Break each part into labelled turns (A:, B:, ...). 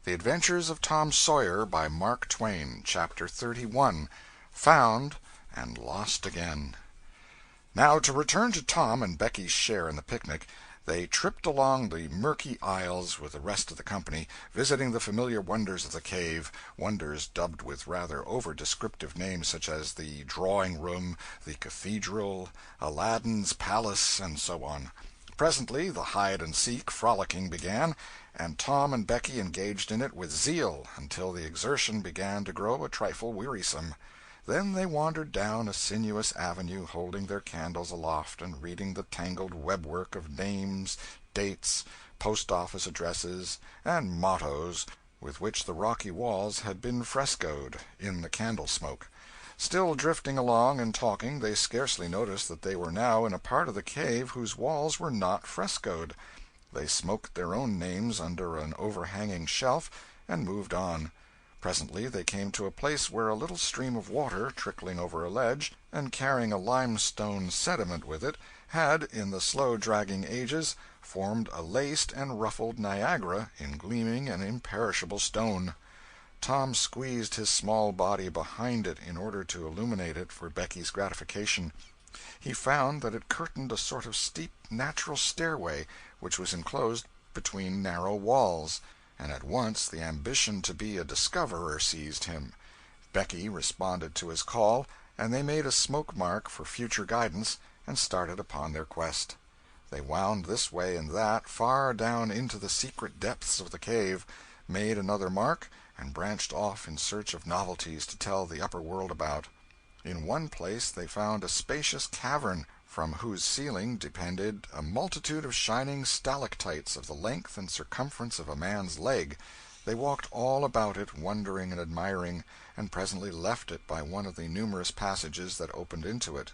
A: The Adventures of Tom Sawyer, by Mark Twain. Chapter 31. Found and Lost Again. Now to return to Tom and Becky's share in the picnic. They tripped along the murky aisles with the rest of the company, visiting the familiar wonders of the cave, wonders dubbed with rather over-descriptive names such as the drawing-room, the cathedral, Aladdin's palace, and so on. Presently the hide-and-seek frolicking began, and Tom and Becky engaged in it with zeal until the exertion began to grow a trifle wearisome. Then they wandered down a sinuous avenue, holding their candles aloft and reading the tangled webwork of names, dates, post-office addresses, and mottos with which the rocky walls had been frescoed in the candle-smoke. Still drifting along and talking, they scarcely noticed that they were now in a part of the cave whose walls were not frescoed. They smoked their own names under an overhanging shelf and moved on. Presently they came to a place where a little stream of water, trickling over a ledge, and carrying a limestone sediment with it, had, in the slow-dragging ages, formed a laced and ruffled Niagara in gleaming and imperishable stone. Tom squeezed his small body behind it in order to illuminate it for Becky's gratification. He found that it curtained a sort of steep natural stairway which was enclosed between narrow walls, and at once the ambition to be a discoverer seized him. Becky responded to his call, and they made a smoke-mark for future guidance and started upon their quest. They wound this way and that, far down into the secret depths of the cave, made another mark, and branched off in search of novelties to tell the upper world about. In one place they found a spacious cavern, from whose ceiling depended a multitude of shining stalactites of the length and circumference of a man's leg. They walked all about it, wondering and admiring, and presently left it by one of the numerous passages that opened into it.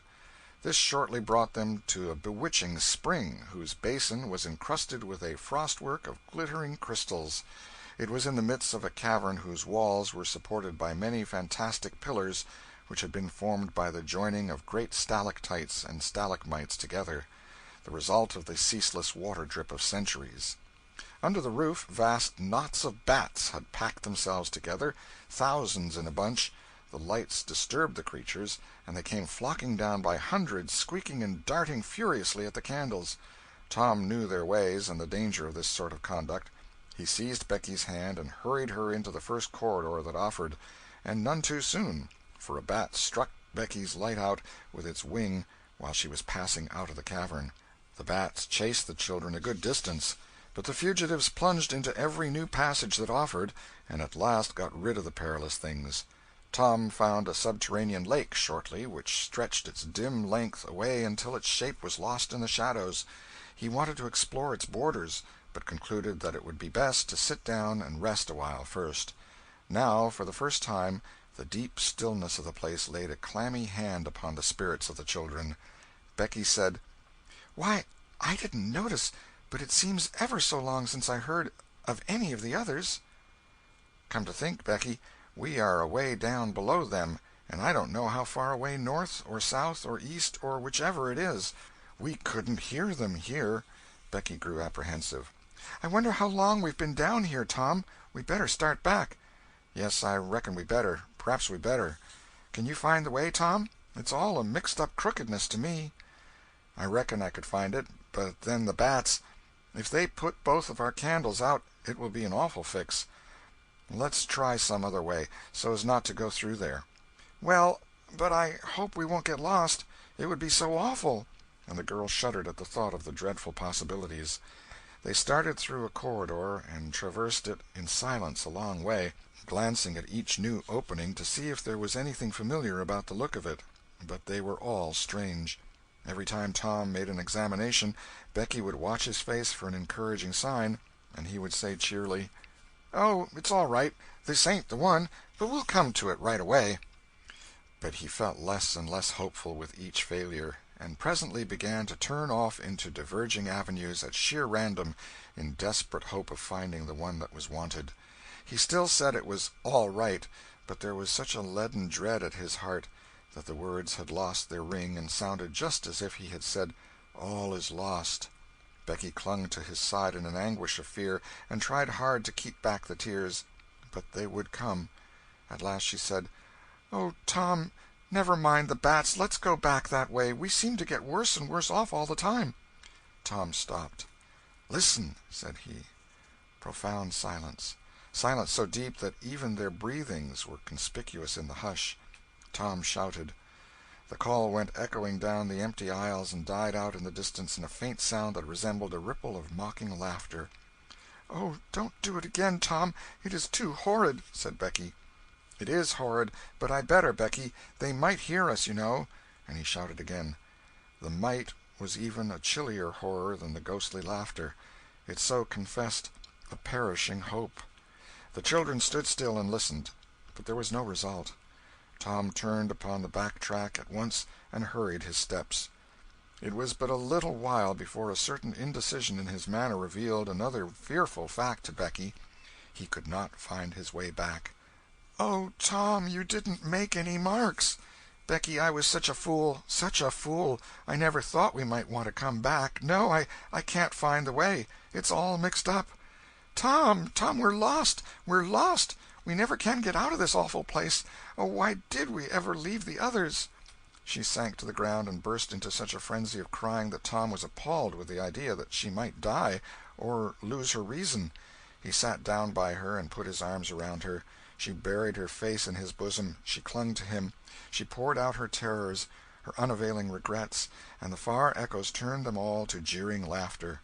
A: This shortly brought them to a bewitching spring, whose basin was encrusted with a frostwork of glittering crystals. It was in the midst of a cavern whose walls were supported by many fantastic pillars, which had been formed by the joining of great stalactites and stalagmites together, the result of the ceaseless water-drip of centuries. Under the roof vast knots of bats had packed themselves together, thousands in a bunch. The lights disturbed the creatures, and they came flocking down by hundreds, squeaking and darting furiously at the candles. Tom knew their ways and the danger of this sort of conduct. He seized Becky's hand and hurried her into the first corridor that offered, and none too soon, for a bat struck Becky's light out with its wing while she was passing out of the cavern. The bats chased the children a good distance, but the fugitives plunged into every new passage that offered, and at last got rid of the perilous things. Tom found a subterranean lake shortly, which stretched its dim length away until its shape was lost in the shadows. He wanted to explore its borders, but concluded that it would be best to sit down and rest a while first. Now, for the first time, the deep stillness of the place laid a clammy hand upon the spirits of the children. Becky said, "Why, I didn't notice, but it seems ever so long since I heard of any of the others." "Come to think, Becky, we are away down below them, and I don't know how far away north or south or east or whichever it is. We couldn't hear them here." Becky grew apprehensive. "I wonder how long we've been down here, Tom. We'd better start back." "Yes, I reckon we better. Perhaps we better. Can you find the way, Tom? It's all a mixed-up crookedness to me." "I reckon I could find it, but then the bats. If they put both of our candles out it will be an awful fix. Let's try some other way, so as not to go through there." "Well, but I hope we won't get lost. It would be so awful." And the girl shuddered at the thought of the dreadful possibilities. They started through a corridor and traversed it in silence a long way, glancing at each new opening to see if there was anything familiar about the look of it, but they were all strange. Every time Tom made an examination, Becky would watch his face for an encouraging sign, and he would say cheerily, "Oh, it's all right. This ain't the one, but we'll come to it right away." But he felt less and less hopeful with each failure, and presently began to turn off into diverging avenues at sheer random, in desperate hope of finding the one that was wanted. He still said it was all right, but there was such a leaden dread at his heart that the words had lost their ring and sounded just as if he had said, "All is lost." Becky clung to his side in an anguish of fear, and tried hard to keep back the tears, but they would come. At last she said, "Oh, Tom, never mind the bats. Let's go back that way. We seem to get worse and worse off all the time." Tom stopped. "Listen," said he. Profound silence. Silence so deep that even their breathings were conspicuous in the hush. Tom shouted. The call went echoing down the empty aisles and died out in the distance in a faint sound that resembled a ripple of mocking laughter. "Oh, don't do it again, Tom. It is too horrid," said Becky. "It is horrid, but I better, Becky. They might hear us, you know." And he shouted again. The might was even a chillier horror than the ghostly laughter. It so confessed a perishing hope. The children stood still and listened, but there was no result. Tom turned upon the back track at once and hurried his steps. It was but a little while before a certain indecision in his manner revealed another fearful fact to Becky. He could not find his way back. "Oh, Tom, you didn't make any marks." "Becky, I was such a fool, such a fool. I never thought we might want to come back. No, I can't find the way. It's all mixed up." "Tom, we're lost. We're lost. We never can get out of this awful place. Oh, why did we ever leave the others?" She sank to the ground and burst into such a frenzy of crying that Tom was appalled with the idea that she might die, or lose her reason. He sat down by her and put his arms around her. She buried her face in his bosom. She clung to him. She poured out her terrors, her unavailing regrets, and the far echoes turned them all to jeering laughter.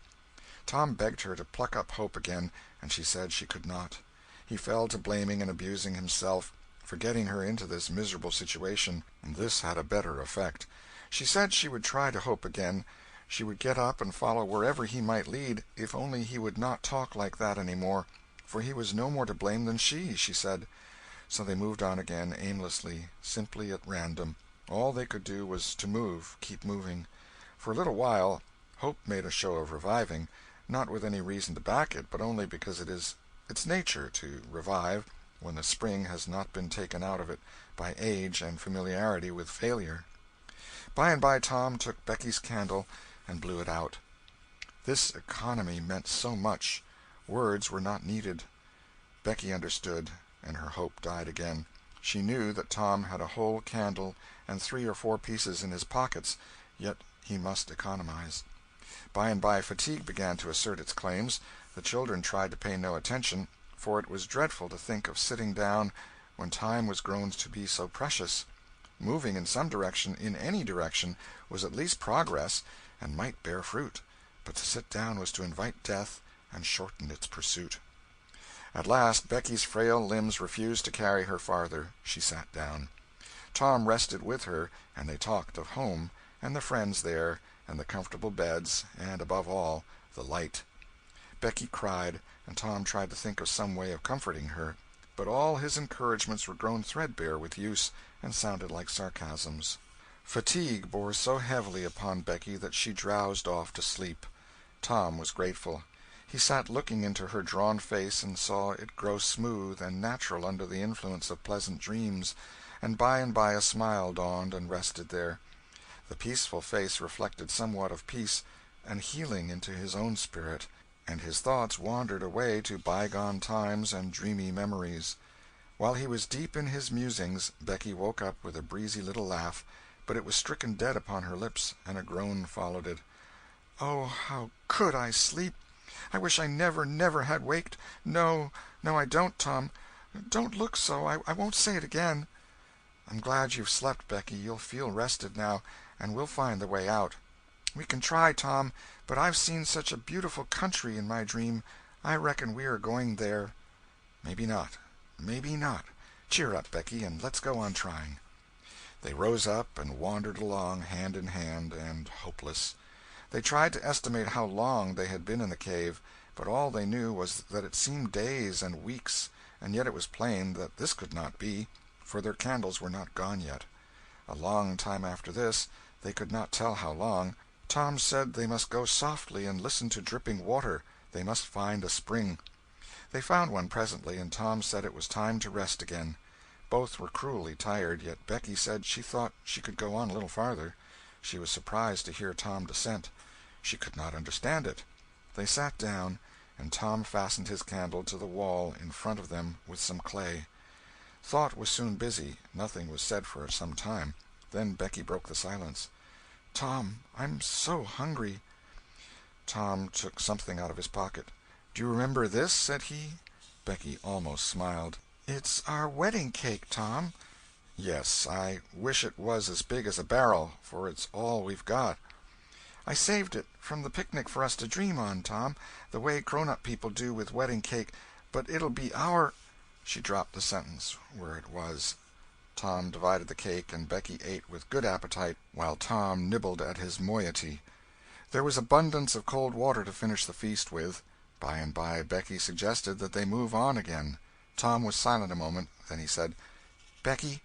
A: Tom begged her to pluck up hope again, and she said she could not. He fell to blaming and abusing himself for getting her into this miserable situation, and this had a better effect. She said she would try to hope again. She would get up and follow wherever he might lead, if only he would not talk like that any more, for he was no more to blame than she said. So they moved on again, aimlessly, simply at random. All they could do was to move, keep moving. For a little while, hope made a show of reviving, not with any reason to back it, but only because it is its nature to revive when the spring has not been taken out of it by age and familiarity with failure. By and by Tom took Becky's candle and blew it out. This economy meant so much. Words were not needed. Becky understood, and her hope died again. She knew that Tom had a whole candle and 3 or 4 pieces in his pockets, yet he must economize. By and by fatigue began to assert its claims. The children tried to pay no attention, for it was dreadful to think of sitting down when time was grown to be so precious. Moving in some direction, in any direction, was at least progress, and might bear fruit, but to sit down was to invite death and shorten its pursuit. At last Becky's frail limbs refused to carry her farther. She sat down. Tom rested with her, and they talked of home, and the friends there, and the comfortable beds, and, above all, the light. Becky cried, and Tom tried to think of some way of comforting her, but all his encouragements were grown threadbare with use, and sounded like sarcasms. Fatigue bore so heavily upon Becky that she drowsed off to sleep. Tom was grateful. He sat looking into her drawn face and saw it grow smooth and natural under the influence of pleasant dreams, and by a smile dawned and rested there. The peaceful face reflected somewhat of peace and healing into his own spirit, and his thoughts wandered away to bygone times and dreamy memories. While he was deep in his musings, Becky woke up with a breezy little laugh, but it was stricken dead upon her lips, and a groan followed it. "Oh, how could I sleep! I wish I never had waked. No, I don't, Tom. Don't look so. I won't say it again." "I'm glad you've slept, Becky. You'll feel rested now, and we'll find the way out." "We can try, Tom, but I've seen such a beautiful country in my dream. I reckon we are going there." "Maybe not. Maybe not. Cheer up, Becky, and let's go on trying." They rose up and wandered along, hand in hand, and hopeless. They tried to estimate how long they had been in the cave, but all they knew was that it seemed days and weeks, and yet it was plain that this could not be, for their candles were not gone yet. A long time after this, they could not tell how long, Tom said they must go softly and listen to dripping water. They must find a spring. They found one presently, and Tom said it was time to rest again. Both were cruelly tired, yet Becky said she thought she could go on a little farther. She was surprised to hear Tom dissent. She could not understand it. They sat down, and Tom fastened his candle to the wall in front of them with some clay. Thought was soon busy. Nothing was said for some time. Then Becky broke the silence. "Tom, I'm so hungry." Tom took something out of his pocket. "Do you remember this?" said he. Becky almost smiled. "It's our wedding cake, Tom." "Yes, I wish it was as big as a barrel, for it's all we've got." "I saved it from the picnic for us to dream on, Tom, the way grown-up people do with wedding cake, but it'll be our—" She dropped the sentence where it was. Tom divided the cake, and Becky ate with good appetite, while Tom nibbled at his moiety. There was abundance of cold water to finish the feast with. By and by Becky suggested that they move on again. Tom was silent a moment, then he said, "Becky,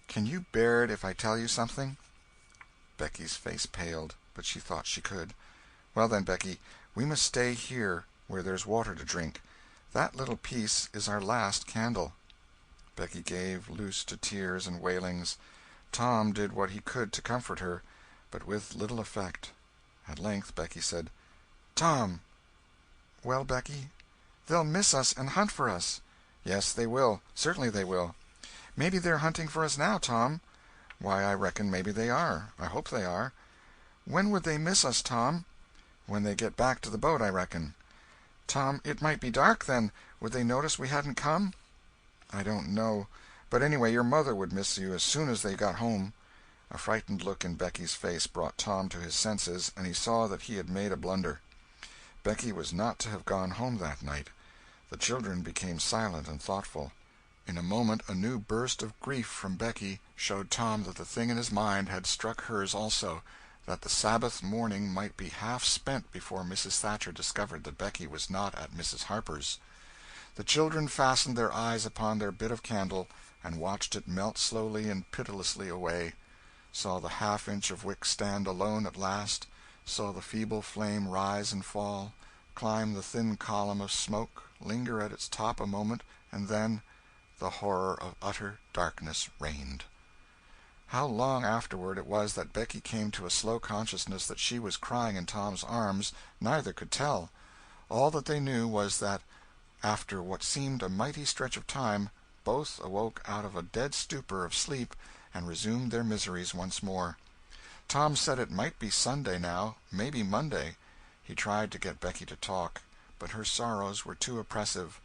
A: can you bear it if I tell you something?" Becky's face paled, but she thought she could. "Well then, Becky, we must stay here where there's water to drink. That little piece is our last candle." Becky gave loose to tears and wailings. Tom did what he could to comfort her, but with little effect. At length Becky said, "Tom." "Well, Becky?" "They'll miss us and hunt for us." "Yes, they will. Certainly they will." "Maybe they're hunting for us now, Tom." "Why, I reckon maybe they are. I hope they are." "When would they miss us, Tom?" "When they get back to the boat, I reckon." "Tom, it might be dark then. Would they notice we hadn't come?" "I don't know. But anyway, your mother would miss you as soon as they got home." A frightened look in Becky's face brought Tom to his senses, and he saw that he had made a blunder. Becky was not to have gone home that night. The children became silent and thoughtful. In a moment a new burst of grief from Becky showed Tom that the thing in his mind had struck hers also, that the Sabbath morning might be half spent before Mrs. Thatcher discovered that Becky was not at Mrs. Harper's. The children fastened their eyes upon their bit of candle and watched it melt slowly and pitilessly away, saw the half-inch of wick stand alone at last, saw the feeble flame rise and fall, climb the thin column of smoke, linger at its top a moment, and then the horror of utter darkness reigned. How long afterward it was that Becky came to a slow consciousness that she was crying in Tom's arms, neither could tell. All that they knew was that, after what seemed a mighty stretch of time, both awoke out of a dead stupor of sleep and resumed their miseries once more. Tom said it might be Sunday now, maybe Monday. He tried to get Becky to talk, but her sorrows were too oppressive.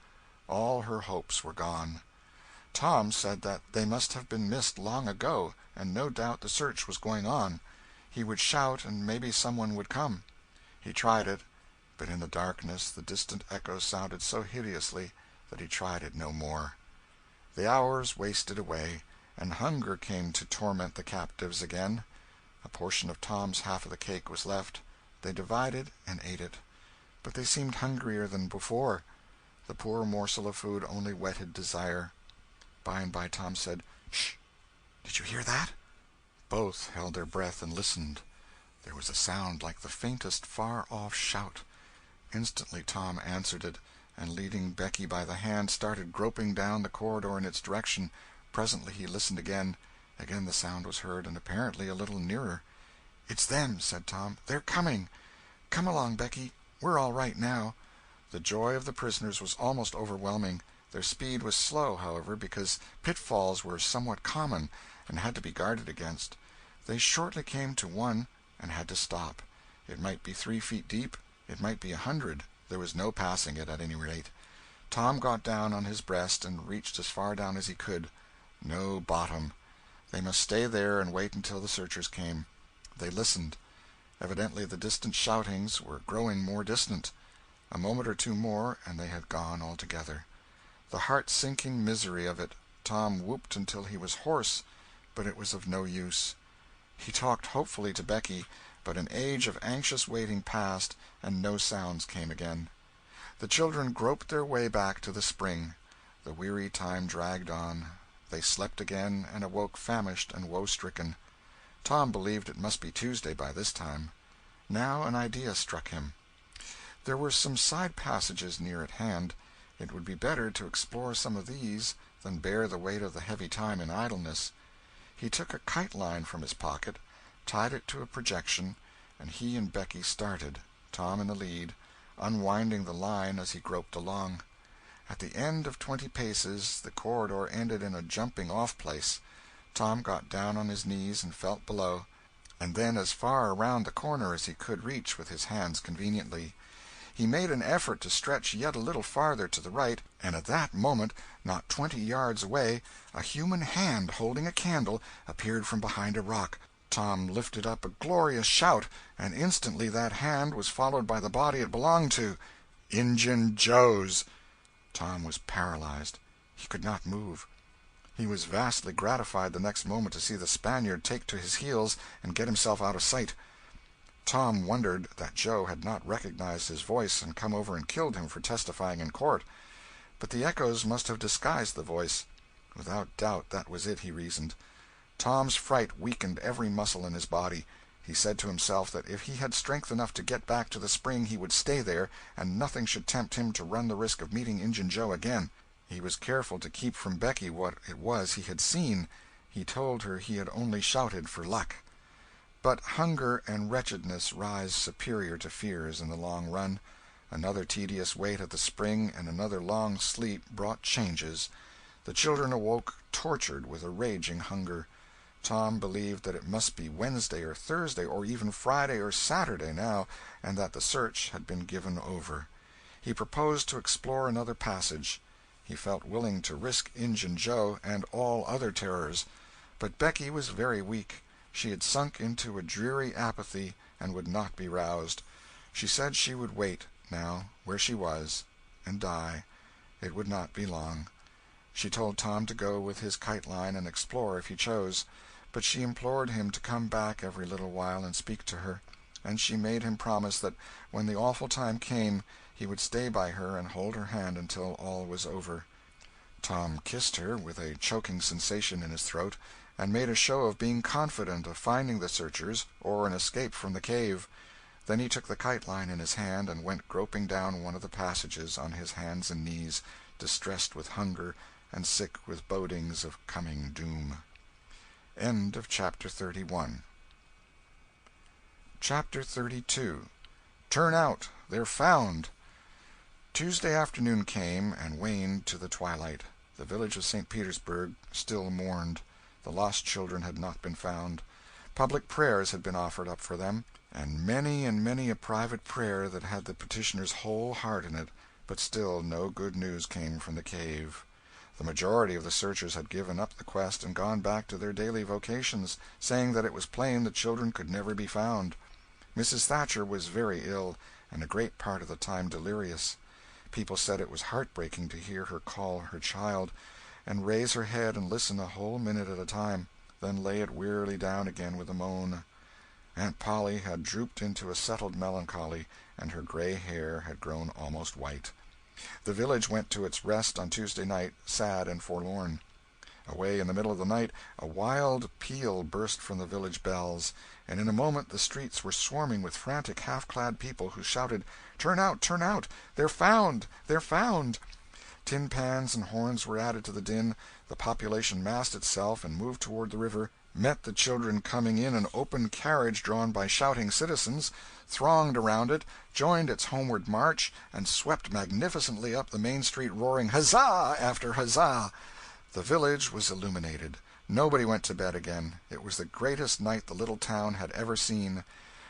A: All her hopes were gone. Tom said that they must have been missed long ago, and no doubt the search was going on. He would shout, and maybe someone would come. He tried it, but in the darkness the distant echoes sounded so hideously that he tried it no more. The hours wasted away, and hunger came to torment the captives again. A portion of Tom's half of the cake was left. They divided and ate it, but they seemed hungrier than before. The poor morsel of food only whetted desire. By and by Tom said, "Shh! Did you hear that?" Both held their breath and listened. There was a sound like the faintest far-off shout. Instantly Tom answered it, and leading Becky by the hand, started groping down the corridor in its direction. Presently he listened again. Again the sound was heard, and apparently a little nearer. "It's them," said Tom. "They're coming. Come along, Becky. We're all right now." The joy of the prisoners was almost overwhelming. Their speed was slow, however, because pitfalls were somewhat common and had to be guarded against. They shortly came to one and had to stop. It might be 3 feet deep, it might be 100. There was no passing it, at any rate. Tom got down on his breast and reached as far down as he could. No bottom. They must stay there and wait until the searchers came. They listened. Evidently the distant shoutings were growing more distant. A moment or two more, and they had gone altogether. The heart-sinking misery of it! Tom whooped until he was hoarse, but it was of no use. He talked hopefully to Becky, but an age of anxious waiting passed, and no sounds came again. The children groped their way back to the spring. The weary time dragged on. They slept again, and awoke famished and woe-stricken. Tom believed it must be Tuesday by this time. Now an idea struck him. There were some side passages near at hand. It would be better to explore some of these than bear the weight of the heavy time in idleness. He took a kite-line from his pocket, tied it to a projection, and he and Becky started, Tom in the lead, unwinding the line as he groped along. At the end of 20 paces the corridor ended in a jumping-off place. Tom got down on his knees and felt below, and then as far around the corner as he could reach with his hands conveniently. He made an effort to stretch yet a little farther to the right, and at that moment, not 20 yards away, a human hand holding a candle appeared from behind a rock. Tom lifted up a glorious shout, and instantly that hand was followed by the body it belonged to. Injun Joe's! Tom was paralyzed. He could not move. He was vastly gratified the next moment to see the Spaniard take to his heels and get himself out of sight. Tom wondered that Joe had not recognized his voice and come over and killed him for testifying in court. But the echoes must have disguised the voice. Without doubt that was it, he reasoned. Tom's fright weakened every muscle in his body. He said to himself that if he had strength enough to get back to the spring he would stay there, and nothing should tempt him to run the risk of meeting Injun Joe again. He was careful to keep from Becky what it was he had seen. He told her he had only shouted for luck. But hunger and wretchedness rise superior to fears in the long run. Another tedious wait at the spring and another long sleep brought changes. The children awoke tortured with a raging hunger. Tom believed that it must be Wednesday or Thursday or even Friday or Saturday now, and that the search had been given over. He proposed to explore another passage. He felt willing to risk Injun Joe and all other terrors. But Becky was very weak. She had sunk into a dreary apathy and would not be roused. She said she would wait, now, where she was, and die. It would not be long. She told Tom to go with his kite-line and explore if he chose, but she implored him to come back every little while and speak to her, and she made him promise that when the awful time came he would stay by her and hold her hand until all was over. Tom kissed her, with a choking sensation in his throat, and made a show of being confident of finding the searchers or an escape from the cave. Then he took the kite-line in his hand and went groping down one of the passages on his hands and knees, distressed with hunger and sick with bodings of coming doom. End of Chapter 31. Chapter 32. Turn out! They're found! Tuesday afternoon came and waned to the twilight. The village of St. Petersburg still mourned. The lost children had not been found. Public prayers had been offered up for them, and many a private prayer that had the petitioner's whole heart in it, but still no good news came from the cave. The majority of the searchers had given up the quest and gone back to their daily vocations, saying that it was plain the children could never be found. Mrs. Thatcher was very ill, and a great part of the time delirious. People said it was heartbreaking to hear her call her child, and raise her head and listen a whole minute at a time, then lay it wearily down again with a moan. Aunt Polly had drooped into a settled melancholy, and her gray hair had grown almost white. The village went to its rest on Tuesday night, sad and forlorn. Away in the middle of the night a wild peal burst from the village bells, and in a moment the streets were swarming with frantic half-clad people who shouted, "Turn out! Turn out! They're found! They're found!" Tin pans and horns were added to the din. The population massed itself and moved toward the river, met the children coming in an open carriage drawn by shouting citizens, thronged around it, joined its homeward march, and swept magnificently up the main street roaring huzzah after huzzah. The village was illuminated. Nobody went to bed again. It was the greatest night the little town had ever seen.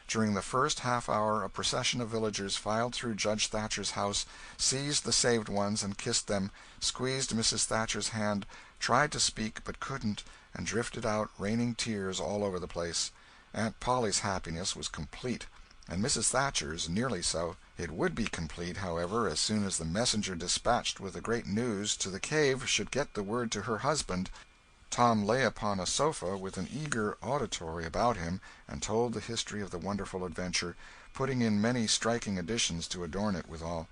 A: During the first half-hour a procession of villagers filed through Judge Thatcher's house, seized the saved ones and kissed them, squeezed Mrs. Thatcher's hand, tried to speak but couldn't, and drifted out raining tears all over the place. Aunt Polly's happiness was complete, and Mrs. Thatcher's nearly so. It would be complete, however, as soon as the messenger dispatched with the great news to the cave should get the word to her husband. Tom lay upon a sofa with an eager auditory about him, and told the history of the wonderful adventure, putting in many striking additions to adorn it withal,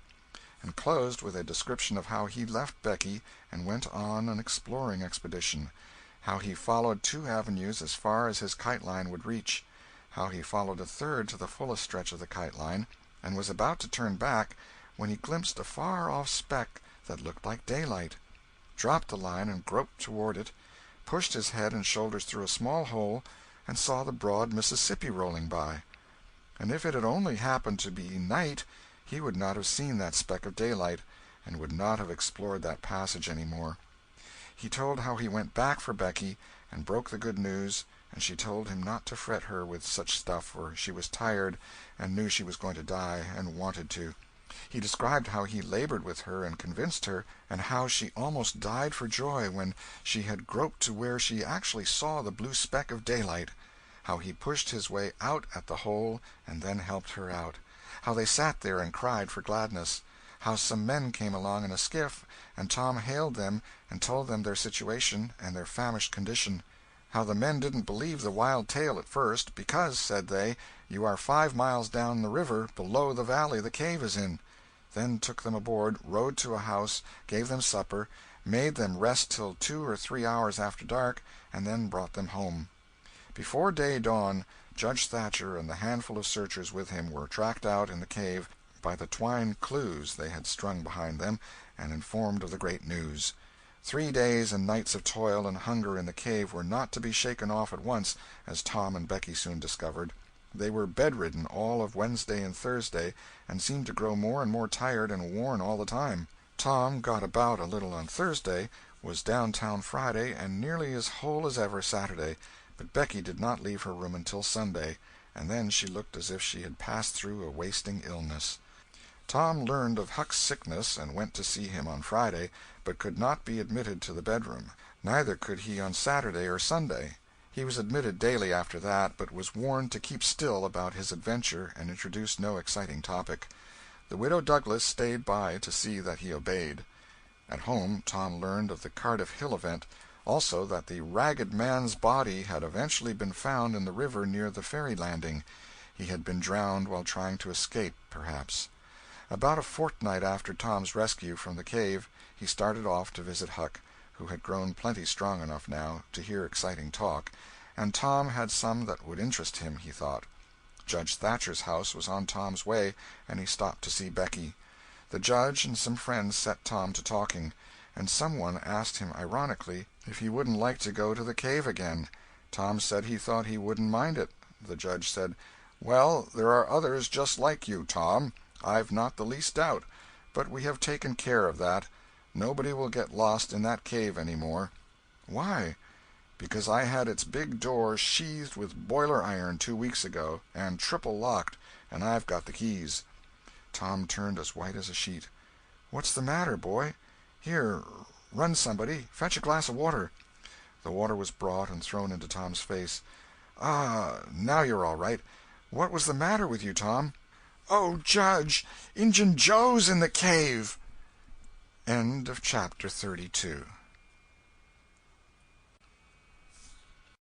A: and closed with a description of how he left Becky and went on an exploring expedition, how he followed 2 avenues as far as his kite-line would reach, how he followed a third to the fullest stretch of the kite-line, and was about to turn back when he glimpsed a far-off speck that looked like daylight, dropped the line and groped toward it, pushed his head and shoulders through a small hole, and saw the broad Mississippi rolling by. And if it had only happened to be night, he would not have seen that speck of daylight, and would not have explored that passage any more. He told how he went back for Becky, and broke the good news, and she told him not to fret her with such stuff, for she was tired, and knew she was going to die, and wanted to. He described how he labored with her and convinced her, and how she almost died for joy when she had groped to where she actually saw the blue speck of daylight; how he pushed his way out at the hole and then helped her out; how they sat there and cried for gladness; how some men came along in a skiff, and Tom hailed them and told them their situation and their famished condition; how the men didn't believe the wild tale at first, because, said they, you are 5 miles down the river below the valley the cave is in; then took them aboard, rowed to a house, gave them supper, made them rest till 2 or 3 hours after dark, and then brought them home. Before day dawn, Judge Thatcher and the handful of searchers with him were tracked out in the cave by the twine clues they had strung behind them, and informed of the great news. 3 days and nights of toil and hunger in the cave were not to be shaken off at once, as Tom and Becky soon discovered. They were bedridden all of Wednesday and Thursday, and seemed to grow more and more tired and worn all the time. Tom got about a little on Thursday, was downtown Friday, and nearly as whole as ever Saturday, but Becky did not leave her room until Sunday, and then she looked as if she had passed through a wasting illness. Tom learned of Huck's sickness and went to see him on Friday, but could not be admitted to the bedroom. Neither could he on Saturday or Sunday. He was admitted daily after that, but was warned to keep still about his adventure and introduce no exciting topic. The Widow Douglas stayed by to see that he obeyed. At home Tom learned of the Cardiff Hill event, also that the ragged man's body had eventually been found in the river near the ferry landing. He had been drowned while trying to escape, perhaps. About a fortnight after Tom's rescue from the cave, he started off to visit Huck, who had grown plenty strong enough now to hear exciting talk, and Tom had some that would interest him, he thought. Judge Thatcher's house was on Tom's way, and he stopped to see Becky. The judge and some friends set Tom to talking, and someone asked him ironically if he wouldn't like to go to the cave again. Tom said he thought he wouldn't mind it. The judge said, "Well, there are others just like you, Tom. I've not the least doubt. But we have taken care of that. Nobody will get lost in that cave any more." "Why?" "Because I had its big door sheathed with boiler iron 2 weeks ago, and triple locked, and I've got the keys." Tom turned as white as a sheet. "What's the matter, boy? Here, run somebody. Fetch a glass of water." The water was brought and thrown into Tom's face. "Ah, now you're all right. What was the matter with you, Tom?" "Oh, Judge, Injun Joe's in the cave." End of chapter 32.